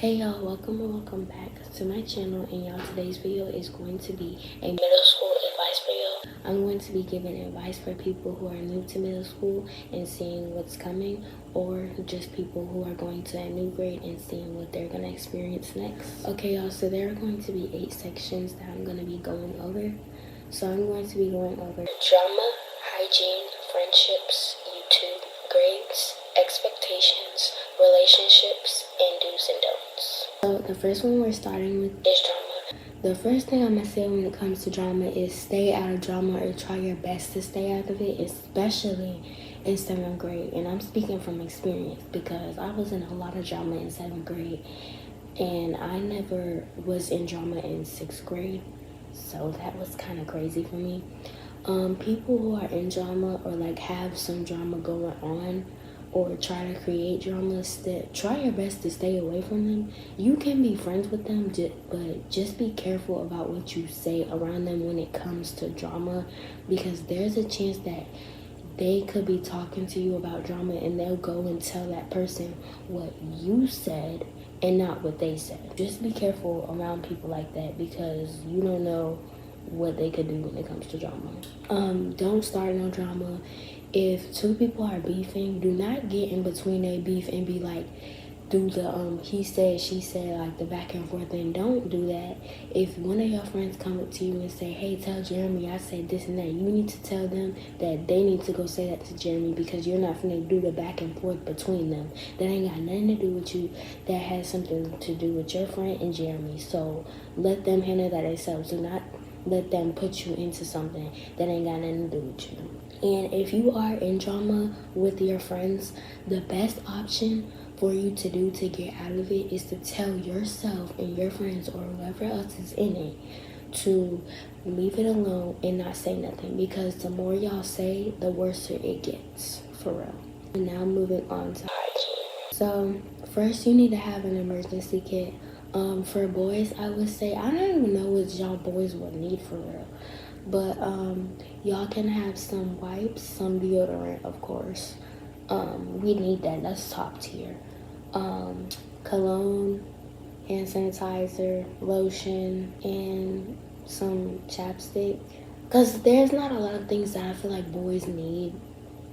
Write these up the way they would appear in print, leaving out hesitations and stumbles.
Hey y'all, welcome and welcome back to my channel, and y'all, today's video is going to be a middle school advice video. I'm going to be giving advice for people who are new to middle school and seeing what's coming, or just people who are going to a new grade and seeing what they're going to experience next. Okay y'all, so there are going to be 8 sections that I'm going to be going over. So I'm going to be going over drama, hygiene, friendships, YouTube, grades, expectations, relationships, and do's and don'ts. So the first one we're starting with is drama. The first thing I'm going to say when it comes to drama is stay out of drama, or try your best to stay out of it, especially in 7th grade. And I'm speaking from experience because I was in a lot of drama in 7th grade, and I never was in drama in 6th grade. So that was kind of crazy for me. People who are in drama or like have some drama going on or try to create drama, try your best to stay away from them. You can be friends with them, but just be careful about what you say around them when it comes to drama, because there's a chance that they could be talking to you about drama and they'll go and tell that person what you said and not what they said. Just be careful around people like that, because you don't know what they could do when it comes to drama. Don't start no drama. If 2 people are beefing, do not get in between their beef and be like, do the he said, she said, like the back and forth thing. Don't do that. If one of your friends come up to you and say, hey, tell Jeremy I said this and that, you need to tell them that they need to go say that to Jeremy, because you're not finna do the back and forth between them. That ain't got nothing to do with you. That has something to do with your friend and Jeremy. So let them handle that themselves. Do not let them put you into something that ain't got nothing to do with you. And if you are in drama with your friends, the best option for you to do to get out of it is to tell yourself and your friends or whoever else is in it to leave it alone and not say nothing, because the more y'all say, the worse it gets, for real. And now moving on to hygiene. So first, you need to have an emergency kit. For boys, I would say, I don't even know what y'all boys would need for real, but y'all can have some wipes, some deodorant, of course. We need that. That's top tier. Cologne, hand sanitizer, lotion, and some chapstick, because there's not a lot of things that I feel like boys need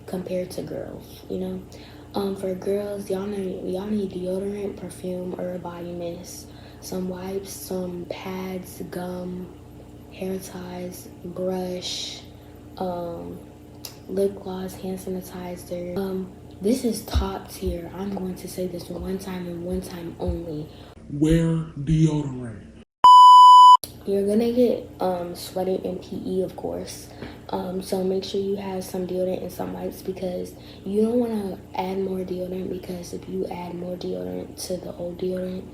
compared to girls, you know. For girls, y'all need deodorant, perfume, or a body mist, some wipes, some pads, gum, hair ties, brush, lip gloss, hand sanitizer. This is top tier. I'm going to say this one time and one time only. Wear deodorant. You're gonna get sweaty in PE, of course. So make sure you have some deodorant and some wipes, because you don't want to add more deodorant, because if you add more deodorant to the old deodorant,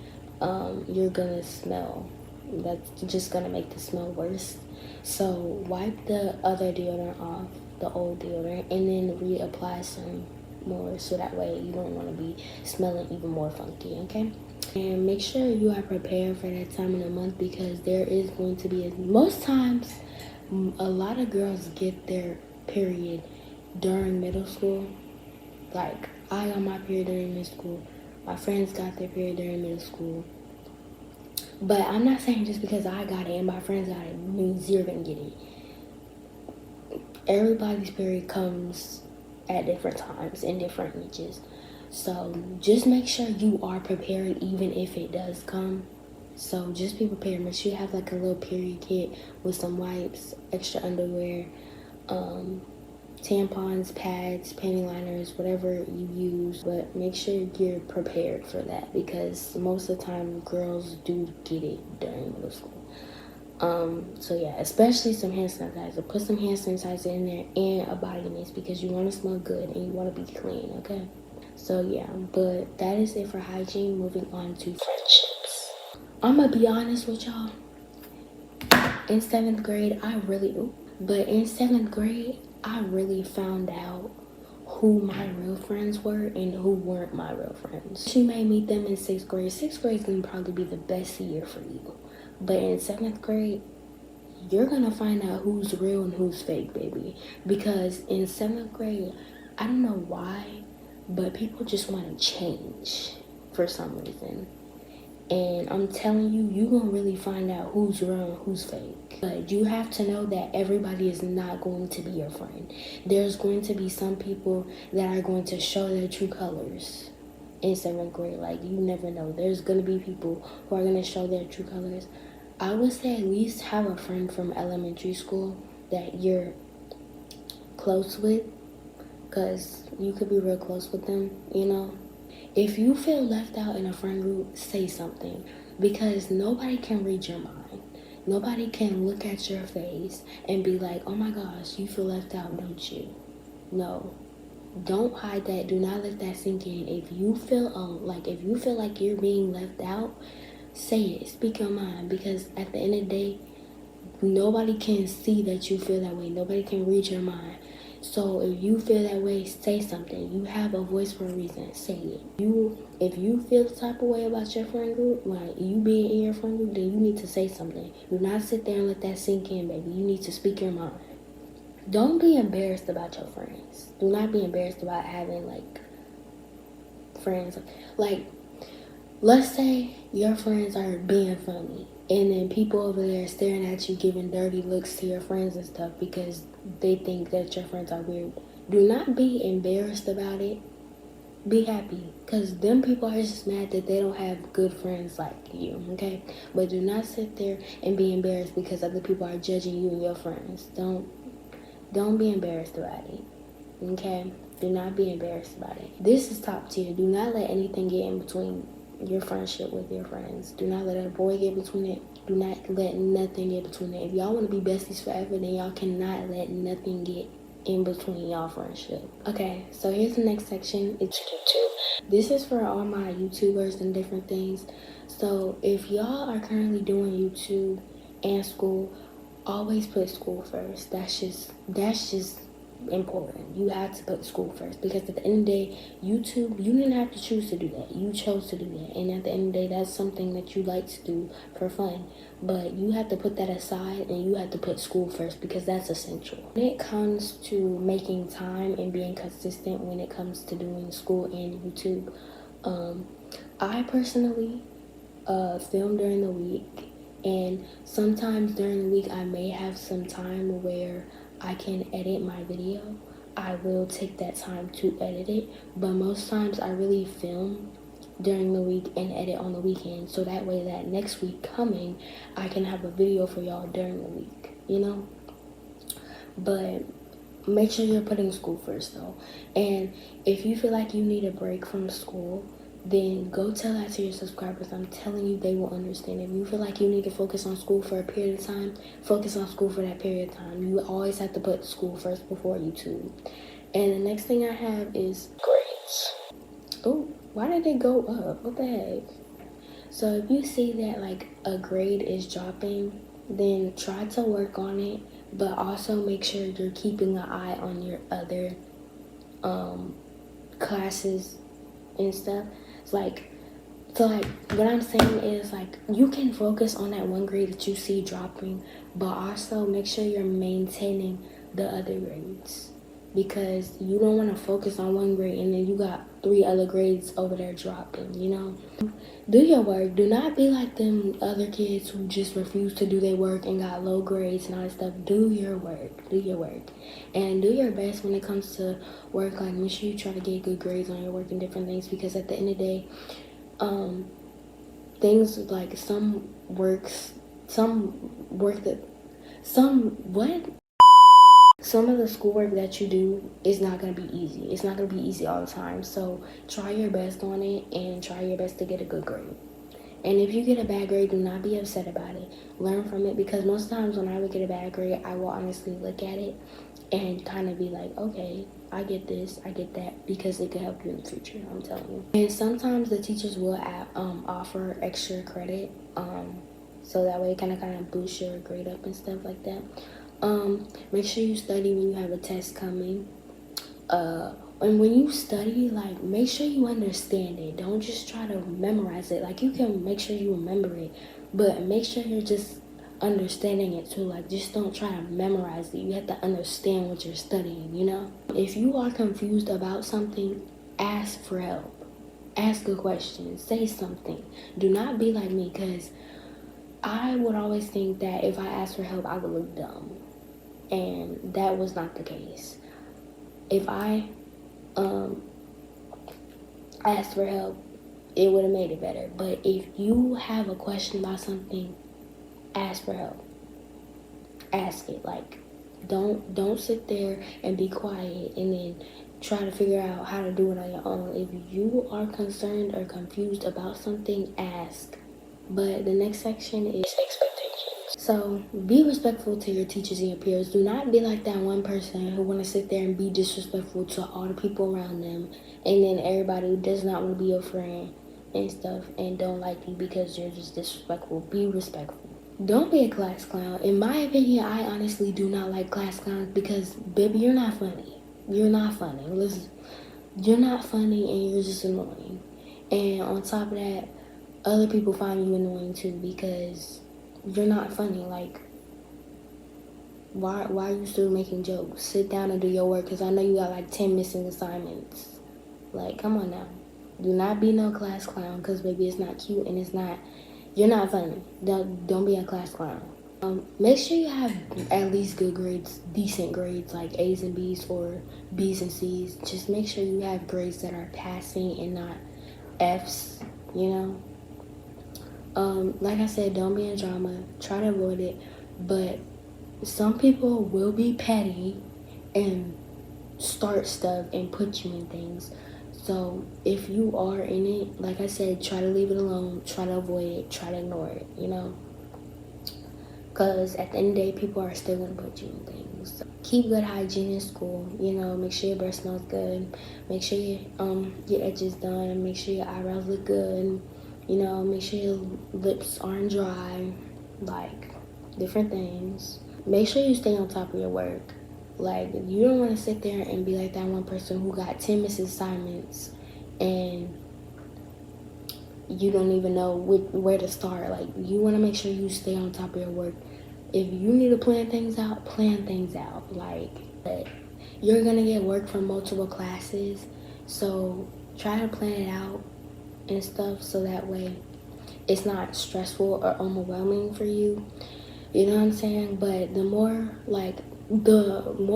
you're gonna smell. That's just gonna make the smell worse. So wipe the other deodorant off, the old deodorant, and then reapply some more, so that way you don't want to be smelling even more funky, okay? And make sure you are prepared for that time of the month, because there is going to be, most times, a lot of girls get their period during middle school. Like, I got my period during middle school. My friends got their period during middle school. But I'm not saying just because I got it and my friends got it means you're gonna get it. Everybody's period comes at different times in different ages. So just make sure you are prepared even if it does come. So just be prepared. Make sure you have like a little period kit with some wipes, extra underwear, tampons, pads, panty liners, whatever you use. But make sure you're prepared for that, because most of the time girls do get it during middle school. So yeah, especially some hand sanitizer. Put some hand sanitizer in there and a body mist, because you want to smell good and you want to be clean, okay? So yeah, but that is it for hygiene. Moving on to friendships. I'm gonna be honest with y'all. In 7th grade, in 7th grade, I really found out who my real friends were and who weren't my real friends. You may meet them in 6th grade. 6th grade is gonna probably be the best year for you. But in 7th grade, you're gonna find out who's real and who's fake, baby. Because in 7th grade, I don't know why, but people just want to change for some reason. And I'm telling you, you're going to really find out who's real and who's fake. But you have to know that everybody is not going to be your friend. There's going to be some people that are going to show their true colors in 7th grade. Like, you never know. There's going to be people who are going to show their true colors. I would say at least have a friend from elementary school that you're close with, because you could be real close with them, you know. If you feel left out in a friend group, say something, because nobody can read your mind. Nobody can look at your face and be like, oh my gosh, you feel left out, don't you? No. Don't hide that. Do not let that sink in. If you feel like you're being left out, say it. Speak your mind, because at the end of the day, nobody can see that you feel that way. Nobody can read your mind. So if you feel that way, say something. You have a voice for a reason. Say it. If you feel the type of way about your friend group, like you being in your friend group, then you need to say something. Do not sit there and let that sink in, baby. You need to speak your mind. Don't be embarrassed about your friends. Do not be embarrassed about having like friends. Like, let's say your friends are being funny, and then people over there staring at you, giving dirty looks to your friends and stuff because they think that your friends are weird. Do not be embarrassed about it. Be happy, because them people are just mad that they don't have good friends like you, okay? But do not sit there and be embarrassed because other people are judging you and your friends. Don't be embarrassed about it, okay? Do not be embarrassed about it. This is top tier. Do not let anything get in between your friendship with your friends. Do not let a boy get between it. Do not let nothing get between it. If y'all want to be besties forever, then y'all cannot let nothing get in between y'all friendship. Okay, so here's the next section. It's YouTube. This is for all my YouTubers and different things. So if y'all are currently doing YouTube and school, always put school first. That's just important. You have to put school first, because at the end of the day, YouTube, you didn't have to choose to do that. You chose to do that, and at the end of the day, that's something that you like to do for fun. But you have to put that aside, and you have to put school first, because that's essential. When it comes to making time and being consistent when it comes to doing school and YouTube, I personally film during the week, and sometimes during the week I may have some time where I can edit my video. I will take that time to edit it, but most times I really film during the week and edit on the weekend, so that way that next week coming, I can have a video for y'all during the week, you know? But make sure you're putting school first though. And if you feel like you need a break from school, then go tell that to your subscribers. I'm telling you, they will understand. If you feel like you need to focus on school for a period of time, focus on school for that period of time. You always have to put school first before YouTube. And the next thing I have is grades. Oh, why did it go up? What the heck? So if you see that like a grade is dropping, then try to work on it, but also make sure you're keeping an eye on your other classes and stuff. So what I'm saying is, like, you can focus on that one grade that you see dropping, but also make sure you're maintaining the other grades, because you don't want to focus on one grade and then you got 3 other grades over there dropping, you know? Do your work. Do not be like them other kids who just refuse to do their work and got low grades and all that stuff. Do your work. Do your work. And do your best when it comes to work. Like, make sure you try to get good grades on your work and different things, because at the end of the day, things like some of the schoolwork that you do is not going to be easy. It's not going to be easy all the time. So try your best on it and try your best to get a good grade. And if you get a bad grade, do not be upset about it. Learn from it, because most times when I would get a bad grade, I will honestly look at it and kind of be like, okay, I get this, I get that, because it could help you in the future, I'm telling you. And sometimes the teachers will offer extra credit, so that way it kind of boosts your grade up and stuff like that. Make sure you study when you have a test coming. And when you study, like, make sure you understand it. Don't just try to memorize it. Like, you can make sure you remember it, but make sure you're just understanding it too. Like, just don't try to memorize it. You have to understand what you're studying, you know? If you are confused about something, ask for help. Ask a question. Say something. Do not be like me, because I would always think that if I asked for help, I would look dumb. And that was not the case. If I asked for help, it would have made it better. But if you have a question about something, ask for help. Ask it. Like, don't sit there and be quiet and then try to figure out how to do it on your own. If you are concerned or confused about something, ask. But the next section is expectations. So be respectful to your teachers and your peers. Do not be like that one person who want to sit there and be disrespectful to all the people around them, and then everybody who does not want to be your friend and stuff and don't like you because you're just disrespectful. Be respectful. Don't be a class clown. In my opinion, I honestly do not like class clowns because, baby, you're not funny. You're not funny. Listen, you're not funny and you're just annoying. And on top of that, other people find you annoying too because you're not funny. Like, why are you still making jokes? Sit down and do your work, because I know you got like 10 missing assignments. Like, come on now. Do not be no class clown, because, baby, it's not cute and you're not funny. Don't be a class clown. Make sure you have at least good grades, decent grades, like A's and B's or B's and C's. Just make sure you have grades that are passing and not F's, you know? Like I said, don't be in drama. Try to avoid it. But some people will be petty and start stuff and put you in things. So if you are in it, like I said, try to leave it alone. Try to avoid it. Try to ignore it, you know? Because at the end of the day, people are still going to put you in things. So keep good hygiene in school. You know, make sure your breath smells good. Make sure your edges done. Make sure your eyebrows look good. You know, make sure your lips aren't dry. Like, different things. Make sure you stay on top of your work. Like, you don't want to sit there and be like that one person who got 10 missed assignments and you don't even know where to start. Like, you want to make sure you stay on top of your work. If you need to plan things out, plan things out. Like, you're going to get work from multiple classes, so try to plan it out and stuff so that way it's not stressful or overwhelming for you. You know what I'm saying? But the more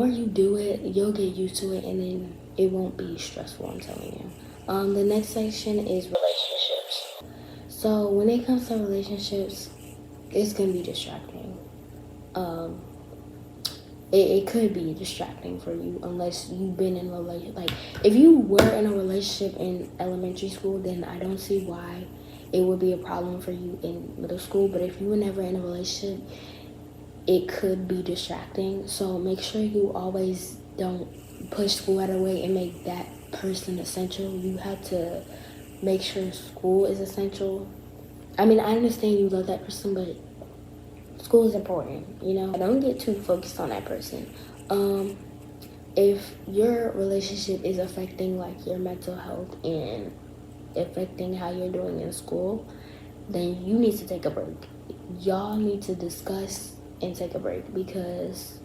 you do it, you'll get used to it, and then it won't be stressful, I'm telling you. The next section is relationships. So when it comes to relationships, it's gonna be distracting. It could be distracting for you unless you've been in a relationship. Like, if you were in a relationship in elementary school, then I don't see why it would be a problem for you in middle school. But if you were never in a relationship, it could be distracting. So make sure you always don't push school out of the way and make that person essential. You have to make sure school is essential. I mean, I understand you love that person, but school is important, you know? Don't get too focused on that person. If your relationship is affecting like your mental health and affecting how you're doing in school, then you need to take a break. Y'all need to discuss and take a break, because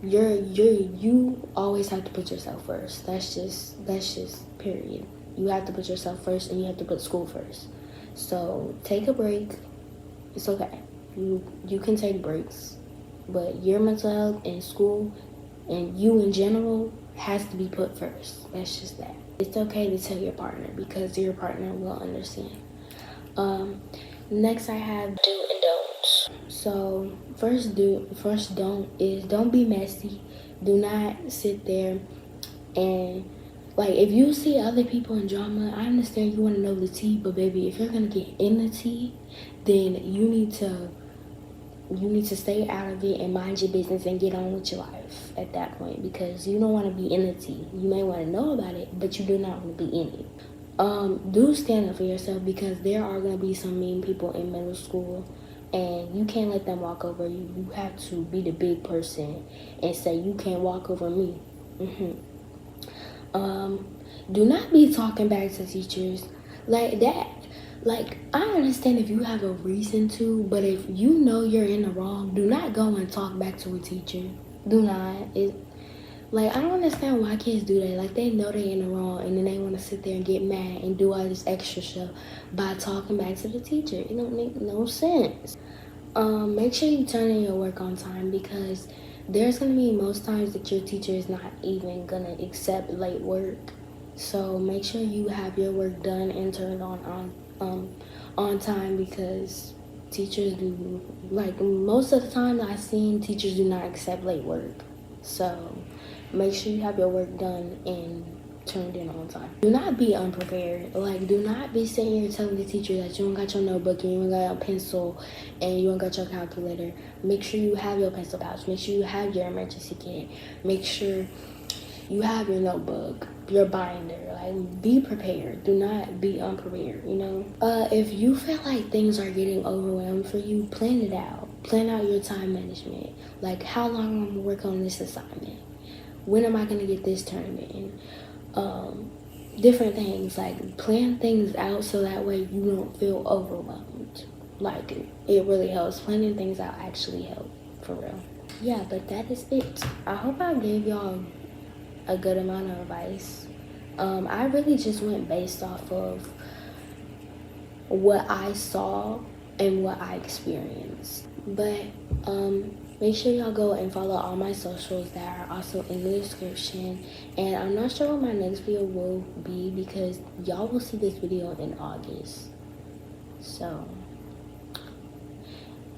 you always have to put yourself first. That's just period. You have to put yourself first, and you have to put school first. So take a break. It's okay. You can take breaks, but your mental health and school and you in general has to be put first. That's just that. It's okay to tell your partner, because your partner will understand. Next I have do and don'ts. So first don't is don't be messy. Do not sit there and, like, if you see other people in drama, I understand you want to know the tea, but baby, if you're gonna get in the tea, then you need to stay out of it and mind your business and get on with your life at that point, because you don't want to be in the tea. You may want to know about it, but you do not want to be in it. Do stand up for yourself, because there are going to be some mean people in middle school, and you can't let them walk over you. You have to be the big person and say, you can't walk over me. Do not be talking back to teachers like that. Like, I understand if you have a reason to, but if you know you're in the wrong, do not go and talk back to a teacher. Do not. Like, I don't understand why kids do that. Like, they know they in the wrong, and then they want to sit there and get mad and do all this extra stuff by talking back to the teacher. It don't make no sense. Make sure you turn in your work on time, because there's gonna be most times that your teacher is not even gonna accept late work. So make sure you have your work done and turned on time, because teachers do, like, most of the time I've seen teachers do not accept late work. So make sure you have your work done and turned in on time. Do not be unprepared. Like, do not be sitting here telling the teacher that you don't got your notebook and you don't got your pencil and you don't got your calculator. Make sure you have your pencil pouch. Make sure you have your emergency kit. Make sure you have your notebook, your binder. Like, be prepared. Do not be unprepared, you know? If you feel like things are getting overwhelmed for you, plan it out. Plan out your time management. Like, how long I'm gonna work on this assignment? When am I gonna get this turned in? Different things. Like, plan things out so that way you don't feel overwhelmed. Like, it really helps. Planning things out actually help, for real. Yeah, but that is it. I hope I gave y'all a good amount of advice. I really just went based off of what I saw and what I experienced. But make sure y'all go and follow all my socials that are also in the description. And I'm not sure what my next video will be, because y'all will see this video in August. So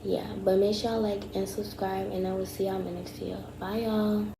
yeah, but make sure y'all like and subscribe, and I will see y'all in the next video. Bye, y'all.